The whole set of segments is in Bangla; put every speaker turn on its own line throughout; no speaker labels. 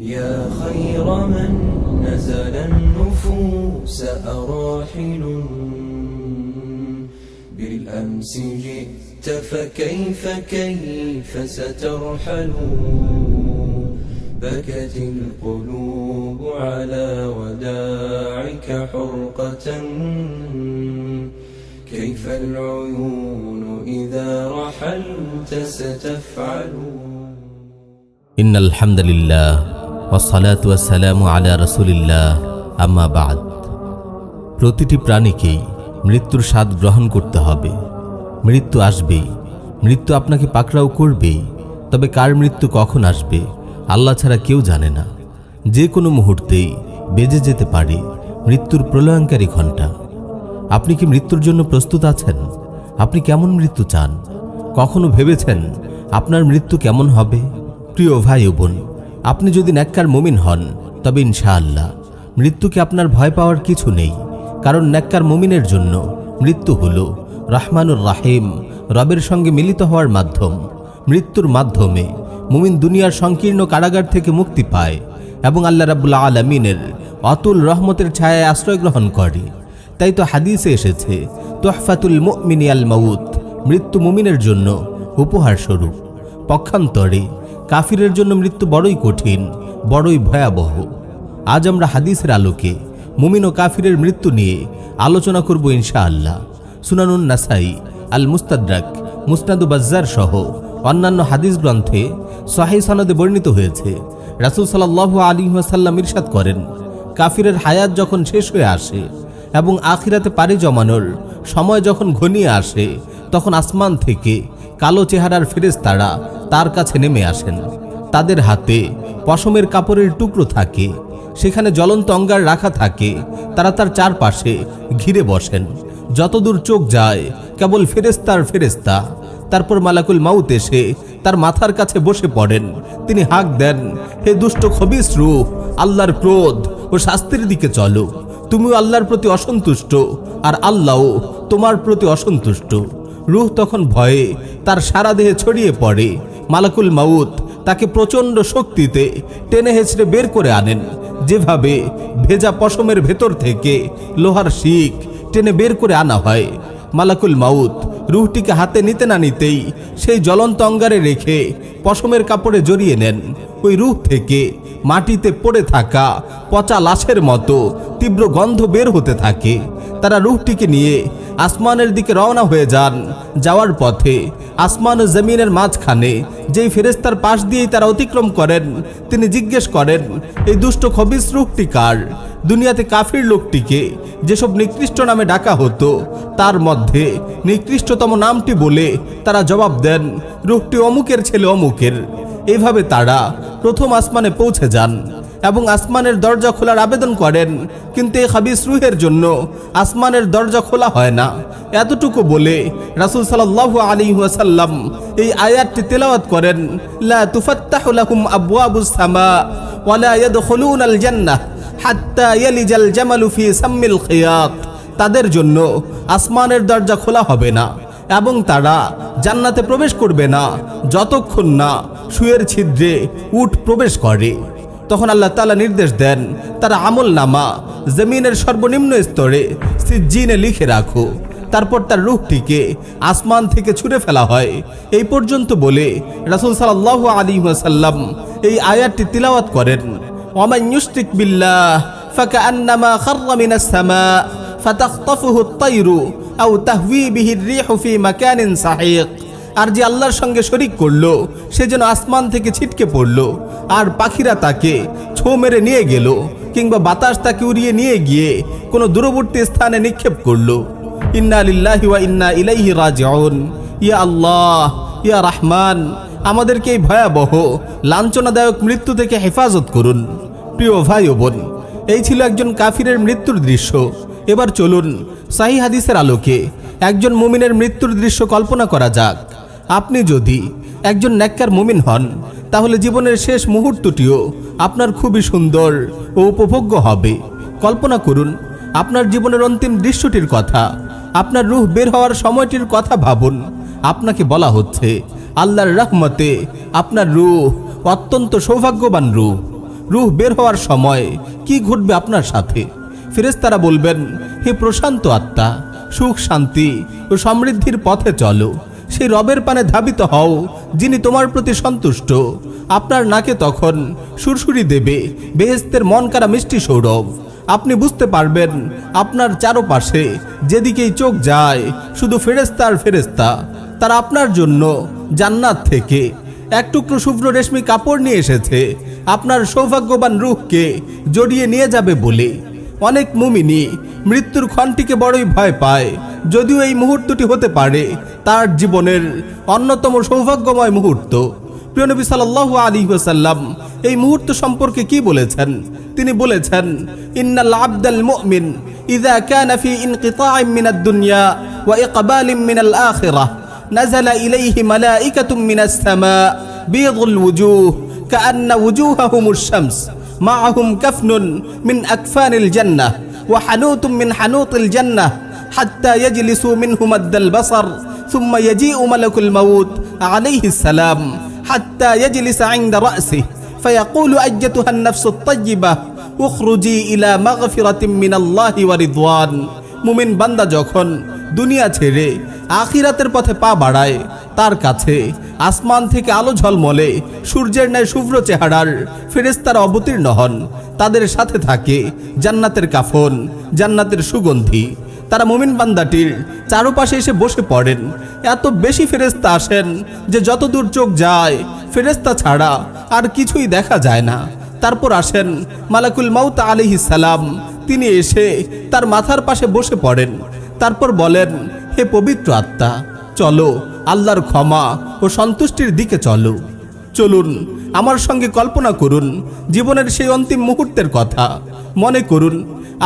يا خير من نزل النفوس أراحل بالأمس جئت فكيف سترحل بكت القلوب على وداعك حرقة كيف العيون إذا رحلت ستفعل
إن الحمد لله والصلاة والسلام على رسول الله أما بعد প্রতিটি প্রাণীকেই মৃত্যুর স্বাদ গ্রহণ করতে হবে। মৃত্যু আসবেই, মৃত্যু আপনাকে পাকড়াও করবেই। তবে কার মৃত্যু কখন আসবে আল্লাহ ছাড়া কেউ জানে না। যে কোনো মুহূর্তেই বেজে যেতে পারে মৃত্যুর প্রলয়ঙ্কারী ঘণ্টা। আপনি কি মৃত্যুর জন্য প্রস্তুত আছেন? আপনি কেমন মৃত্যু চান? কখনো ভেবেছেন আপনার মৃত্যু কেমন হবে? প্রিয় ভাই ও বোন, আপনি যদি নেককার মুমিন হন তবে ইনশাআল্লাহ মৃত্যুকে আপনার ভয় পাওয়ার কিছু নেই। কারণ নেককার মুমিনের জন্য মৃত্যু হলো রহমানুর রাহিম, রবের সঙ্গে মিলিত হওয়ার মাধ্যম। মৃত্যুর মাধ্যমে মুমিন দুনিয়ার সংকীর্ণ কারাগার থেকে মুক্তি পায় এবং আল্লাহ রাব্বুল আলামিনের অতুল রহমতের ছায়ায় আশ্রয় গ্রহণ করে। তাই তো হাদিসে এসেছে, তুহফাতুল মুমিনি আল মাউত, মৃত্যু মুমিনের জন্য উপহার স্বরূপ। পক্ষান্তরে কাফিরের জন্য মৃত্যু বড়ই কঠিন, বড়ই ভয়াবহ। আজ আমরা হাদিসের আলোকে মুমিন ও কাফিরের মৃত্যু নিয়ে আলোচনা করব ইনশাআল্লাহ। সুনানুন নাসাই, আল মুস্তাদরাক, মুসনাদু বাজ্জার সহ অন্যান্য হাদিস গ্রন্থে সহিহ সনদে বর্ণিত হয়েছে, রাসূল সাল্লাল্লাহু আলাইহি ওয়াসাল্লাম ইরশাদ করেন, কাফিরের হায়াত যখন শেষ হয়ে আসে এবং আখিরাতে পাড়ি জমানোর সময় যখন ঘনিয়ে আসে, তখন আসমান থেকে কালো চেহারার ফেরেশতারা তার কাছে নেমে আসেন। তাদের হাতে পশমের কাপড়ের টুকরো থাকে, সেখানে জ্বলন্ত অঙ্গার রাখা থাকে। তারা তার চারপাশে ঘিরে বসেন। যতদূর চোখ যায় কেবল ফেরেশতার ফেরেশতা। তারপর মালাকুল মাউত এসে তার মাথার কাছে বসে পড়েন। তিনি হাঁক দেন, হে দুষ্ট খবিস রূহ, আল্লাহর ক্রোধ ও শাস্তির দিকে চলো। তুমিও আল্লাহর প্রতি অসন্তুষ্ট আর আল্লাহও তোমার প্রতি অসন্তুষ্ট। রূহ তখন ভয়ে তার সারা দেহে ছড়িয়ে পড়ে। মালাকুল মাউত তাকে প্রচণ্ড শক্তিতে টেনে হেঁচড়ে বের করে আনেন, যেভাবে ভেজা পশমের ভেতর থেকে লোহার শিক টেনে বের করে আনা হয়। মালাকুল মাউত রূহটিকে হাতে নিতে না নিতেই সেই জ্বলন্ত অঙ্গারে রেখে পশমের কাপড়ে জড়িয়ে নেন। ওই রূহ থেকে মাটিতে পড়ে থাকা পচা লাশের মতো তীব্র গন্ধ বের হতে থাকে। তারা রূহটিকে নিয়ে আসমানের দিকে রওনা হয়ে যান। যাওয়ার পথে আসমান ও জমিনের মাঝখানে যেই ফেরেশতার পাশ দিয়েই তারা অতিক্রম করেন, তিনি জিজ্ঞেস করেন, এই দুষ্ট খবিস রূহটি কার? দুনিয়াতে কাফির লোকটিকে যেসব নিকৃষ্ট নামে ডাকা হতো তার মধ্যে নিকৃষ্টতম নামটি বলে তারা জবাব দেন, রূহটি অমুকের ছেলে অমুকের। এইভাবে তারা প্রথম আসমানে পৌঁছে যান এবং আসমানের দরজা খোলার আবেদন করেন, কিন্তু এই খাবিস রূহের জন্য আসমানের দরজা খোলা হয় না। এতটুকু বলে রাসূল সাল্লাল্লাহু আলাইহি ওয়াসাল্লাম এই আয়াতটি তেলাওয়াত করেন, লা তুফাত্তাহু লাহুম আবওয়াবুস সামা ওয়া লা ইয়াদখুলুনাল জান্নাহ হাত্তা ইয়ালিজাল জামালু ফি সাম্মিল খিয়াত। তাদের জন্য আসমানের দরজা খোলা হবে না এবং তারা জান্নাতে প্রবেশ করবে না যতক্ষণ না সুয়ের ছিদ্রে উট প্রবেশ করে। তখন আল্লাহ তাআলা নির্দেশ দেন, তারা আমল নামা জমিনের সর্বনিম্ন স্তরে সিজ্জিনে লিখে রাখো। তারপর তার রূহটিকে আসমান থেকে ছুঁড়ে ফেলা হয়। এই পর্যন্ত বলে রাসূল সাল্লাল্লাহু আলাইহি ওয়াসাল্লাম এই আয়াতটি তিলাওয়াত করেন, ওয়ামান ইউশরিক বিল্লাহ ফাকান্নামা খাররা মিনাস সামা ফাতাখতাফুহু আত-তায়রু আও তাহওয়ি বিহি আর-রিহু ফি মাকানিন সাহিক। আর যে আল্লাহর সঙ্গে শরীক করলো সে যেন আসমান থেকে ছিটকে পড়লো আর পাখিরা তাকে ছো মেরে নিয়ে গেল, কিংবা বাতাস তাকে উড়িয়ে নিয়ে গিয়ে কোনো দূরবর্তী স্থানে নিক্ষেপ করলো। ইন্না লিল্লাহি ওয়া ইন্না ইলাইহি রাজিউন। ইয়া আল্লাহ, ইয়া রহমান, আমাদেরকে এই ভয়াবহ লাঞ্ছনাদায়ক মৃত্যু থেকে হেফাজত করুন। প্রিয় ভাই ও বোন, এই ছিল একজন কাফিরের মৃত্যুর দৃশ্য। এবার চলুন সহিহ হাদিসের আলোকে একজন মুমিনের মৃত্যুর দৃশ্য কল্পনা করা যাক। আপনি যদি একজন নেককার মুমিন হন তাহলে জীবনের শেষ মুহূর্তটিও আপনার খুবই সুন্দর ও উপভোগ্য হবে। কল্পনা করুন আপনার জীবনের অন্তিম দৃশ্যটির কথা, আপনার রূহ বের হওয়ার সময়টির কথা ভাবুন। আপনাকে বলা হচ্ছে আল্লাহর রহমতে আপনার রূহ অত্যন্ত সৌভাগ্যবান রূহ। রূহ বের হওয়ার সময় কি ঘটবে আপনার সাথে? ফেরেশতারা বলবেন, হে প্রশান্ত আত্মা, সুখ শান্তি ও সমৃদ্ধির পথে চলো, সেই রবের পানে ধাবিত হও যিনি তোমার প্রতি সন্তুষ্ট। আপনার নাকে তখন সুরসুরি দেবে বেহেশতের মন কাড়া মিষ্টি সৌরভ। আপনি বুঝতে পারবেন আপনার চারপাশে যেদিকেই চোখ যায় শুধু ফেরেশতা আর ফেরেশতা। তারা আপনার জন্য জান্নাত থেকে এক টুকরো শুভ্র রেশমি কাপড় নিয়ে এসেছে আপনার সৌভাগ্যবান রূহকে জড়িয়ে নিয়ে যাবে বলে। অনেক মুমিনি মৃত্যুর ক্ষণটিকে বড়ই ভয় পায়, যদিও এই মুহূর্তটি হতে পারে তার জীবনের অন্যতম সৌভাগ্যময় মুহূর্ত। প্রিয় নবী সাল্লাল্লাহু আলাইহি ওয়াসাল্লাম এই মুহূর্ত সম্পর্কে কি বলেছেন? তিনি বলেছেন, ইন্নাল আবদাল মুমিন ইযা কানা ফি ইনকিতাইম মিনাদ দুনিয়া ওয়া ইকবালিম মিনাল আখিরাহ নাযালা ইলাইহি মালাইকাতুম মিনাস সামা বিয়দুল ওয়ুজুহ কাআন্না ওয়ুজুহাহুমুশ শামস মাআহুম কাফনুন মিন আকফানিল জান্নাহ ওয়া হানুতুম মিন হানুতিল জান্নাহ হাত্তা ইয়াজলিসু মিনহু মাদ্দাল বাসার সুম্মা ইয়াজিউ মালাকুল মাউত আলাইহিস সালাম হাত্তা ইয়াজলিসা ইনদা রাসিহি ফায়াকুলু আইয়াতুহান নাফসুত তাইয়্যিবাহ উখরুজি ইলা মাগফিরাতিম মিনাল্লাহি ওয়া রিদওয়ান। মুমিন বান্দা যখন দুনিয়া ছেড়ে আখিরাতের পথে পা বাড়ায়, তার কাছে আসমান থেকে আলো ঝলমলে সূর্যের ন্যায় শুভ্র চেহারার ফেরেশতারা অবতীর্ণ হন। তাদের সাথে থাকে জান্নাতের কাফন, জান্নাতের সুগন্ধি। তারা মুমিন বান্দাটির চারপাশে এসে বসে পড়েন। এত বেশি ফেরেশতা আসেন যে যতদূর চোখ যায় ফেরেশতা ছাড়া আর কিছুই দেখা যায় না। তারপর আসেন মালাকুল মাউত আলাইহিস সালাম। তিনি এসে তার মাথার পাশে বসে পড়েন। তারপর বলেন, হে পবিত্র আত্মা, চলো আল্লাহর ক্ষমা ও সন্তুষ্টির দিকে চলো। চলুন আমার সঙ্গে কল্পনা করুন জীবনের সেই অন্তিম মুহূর্তের কথা। মনে করুন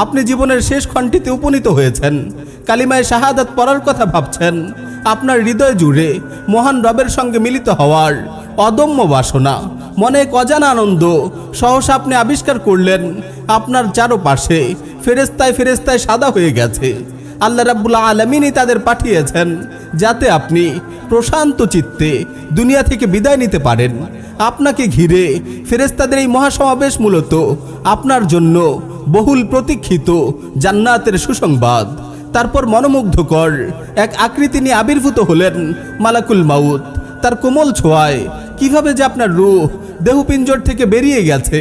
আপনি জীবনের শেষ ক্ষণটিতে উপনীত হয়েছেন, কালিমায়ে শাহাদাত পড়ার কথা ভাবছেন। আপনার হৃদয় জুড়ে মহান রবের সঙ্গে মিলিত হওয়ার অদম্য বাসনা, মনে এক অজানা আনন্দ। সহসা আপনি আবিষ্কার করলেন আপনার চারপাশে ফেরেশতায় ফেরেশতায় সাদা হয়ে গেছে। আল্লাহ রাব্বুল আলামিনই তাদের পাঠিয়েছেন যাতে আপনি প্রশান্ত চিত্তে দুনিয়া থেকে বিদায় নিতে পারেন। আপনাকে ঘিরে ফেরেশতাদের এই মহাসমাবেশ মূলত আপনার জন্য বহুল প্রতীক্ষিত জান্নাতের সুসংবাদ। তারপর মনোমুগ্ধকর এক আকৃতি নিয়ে আবির্ভূত হলেন মালাকুল মাউত। তার কোমল ছোঁয়ায় কিভাবে যে আপনার রূহ দেহপিঞ্জর থেকে বেরিয়ে গেছে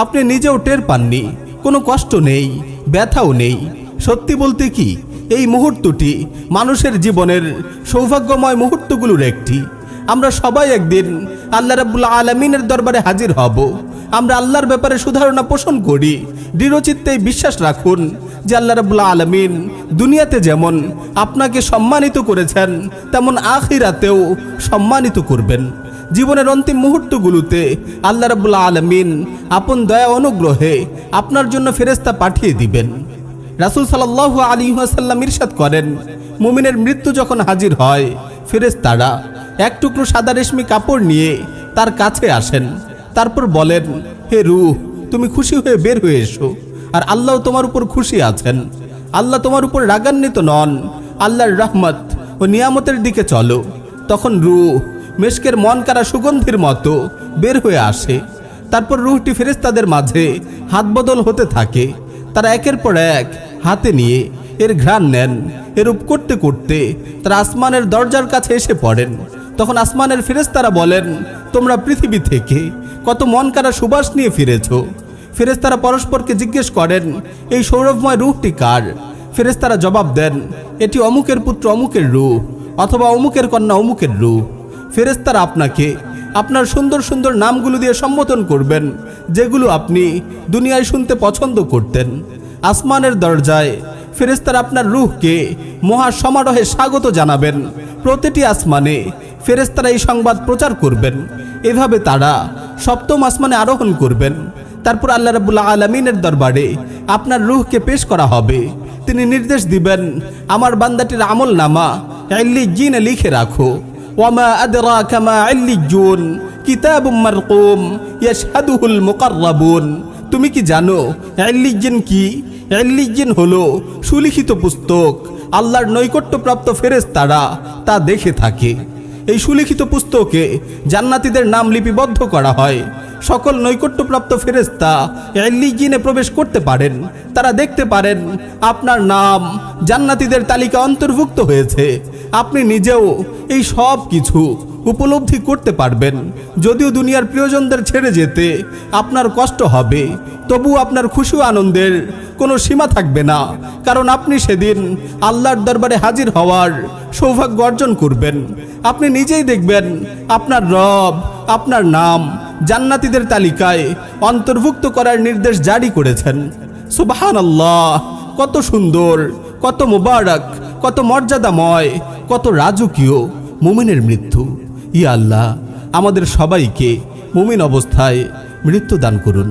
আপনি নিজেও টের পাননি। কোনো কষ্ট নেই, ব্যথাও নেই। সত্যি বলতে কি, এই মুহূর্তটি মানুষের জীবনের সৌভাগ্যময় মুহূর্তগুলোর একটি। আমরা সবাই একদিন আল্লাহ রাব্বুল আলামিনের দরবারে হাজির হব। আমরা আল্লাহর ব্যাপারে সুধারণা পোষণ করি। দৃঢ়চিত্তে বিশ্বাস রাখুন যে আল্লাহ রাব্বুল আলামিন দুনিয়াতে যেমন আপনাকে সম্মানিত করেছেন তেমন আখিরাতেও সম্মানিত করবেন। জীবনের অন্তিম মুহূর্তগুলোতে আল্লাহ রাব্বুল আলামিন আপন দয়া অনুগ্রহে আপনার জন্য ফেরেশতা পাঠিয়ে দিবেন। রাসূল সাল্লাল্লাহু আলাইহি ওয়াসাল্লাম ইরশাদ করেন, মুমিনের মৃত্যু যখন হাজির হয় ফেরেশতারা এক টুকরো সাদা রেশমি কাপড় নিয়ে তার কাছে আসেন। তারপর বলেন, হে রূহ, তুমি খুশি হয়ে বের হয়ে এসো, আর আল্লাহ তোমার উপর খুশি আছেন। আল্লাহ তোমার উপর রাগান্বিত নন। আল্লাহর রহমত ও নিয়ামতের দিকে চলো। তখন রূহ মেশকের মন কাড়া সুগন্ধির মতো বের হয়ে আসে। তারপর রূহটি ফেরেশতাদের মাঝে হাত বদল হতে থাকে। তারা একের পর এক হাতে নিয়ে এর ঘ্রাণ নেন। এরূপ করতে করতে তারা আসমানের দরজার কাছে এসে পড়েন। তখন আসমানের ফেরেশতারা বলেন, তোমরা পৃথিবী থেকে কত মন কাড়া সুবাস নিয়ে ফিরেছ। ফেরেশতারা পরস্পরকে জিজ্ঞেস করেন, এই সৌরভময় রূহটি কার? ফেরেশতারা জবাব দেন, এটি অমুকের পুত্র অমুকের রূহ, অথবা অমুকের কন্যা অমুকের রূহ। ফেরেশতারা আপনাকে আপনার সুন্দর সুন্দর নামগুলো দিয়ে সম্বোধন করবেন, যেগুলো আপনি দুনিয়ায় শুনতে পছন্দ করতেন। আসমানের দরজায় ফেরেশতারা আপনার রূহকে মহা সমারোহে স্বাগত জানাবেন। প্রতিটি আসমানে ফেরেশতারা এই সংবাদ প্রচার করবেন। এভাবে তারা সপ্তম আসমানে আরোহণ করবেন। তারপর আল্লাহ রাব্বুল আলামিনের দরবারে আপনার রূহকে পেশ করা হবে। তিনি নির্দেশ দিবেন, আমার বান্দাটির আমল নামা ইল্লিয়্যিনে লিখে রাখো। ওয়ামা আদরাকা মা ইল্লিয়্যুন কিতাবুম মারকুম ইয়াশহাদুহুল মুকাররাবুন। তুমি কি জানো ইল্লিয়্যিন কি? ইল্লিয়্যিন হলো সুলিখিত পুস্তক। আল্লাহর নৈকট্যপ্রাপ্ত ফেরেশতারা তা দেখে থাকে। এই সুলিখিত পুস্তকে জান্নাতীদের নাম লিপিবদ্ধ করা হয়। সকল নৈকট্যপ্রাপ্ত ফেরেশতা ইল্লিয়িনে প্রবেশ করতে পারেন। তারা দেখতে পারেন আপনার নাম জান্নাতীদের তালিকা অন্তর্ভুক্ত হয়েছে। আপনি নিজেও এই সব কিছু উপলব্ধি করতে পারবেন। যদিও দুনিয়ার প্রিয়জনদের ছেড়ে যেতে আপনার কষ্ট হবে, তবু আপনার খুশি ও আনন্দের কোনো সীমা থাকবে না, কারণ আপনি সেদিন আল্লাহর দরবারে হাজির হওয়ার সৌভাগ্য অর্জন করবেন। আপনি নিজেই দেখবেন আপনার রব আপনার নাম জান্নাতীদের তালিকায় অন্তর্ভুক্ত করার নির্দেশ জারি করেছেন। সুবহানাল্লাহ, কত সুন্দর, কত মোবারক, কত মর্যাদাময়, কত রাজকীয় মুমিনের মৃত্যু। ইয়া আল্লাহ, আমাদের সবাইকে মুমিন অবস্থায় মৃত্যু দান করুন।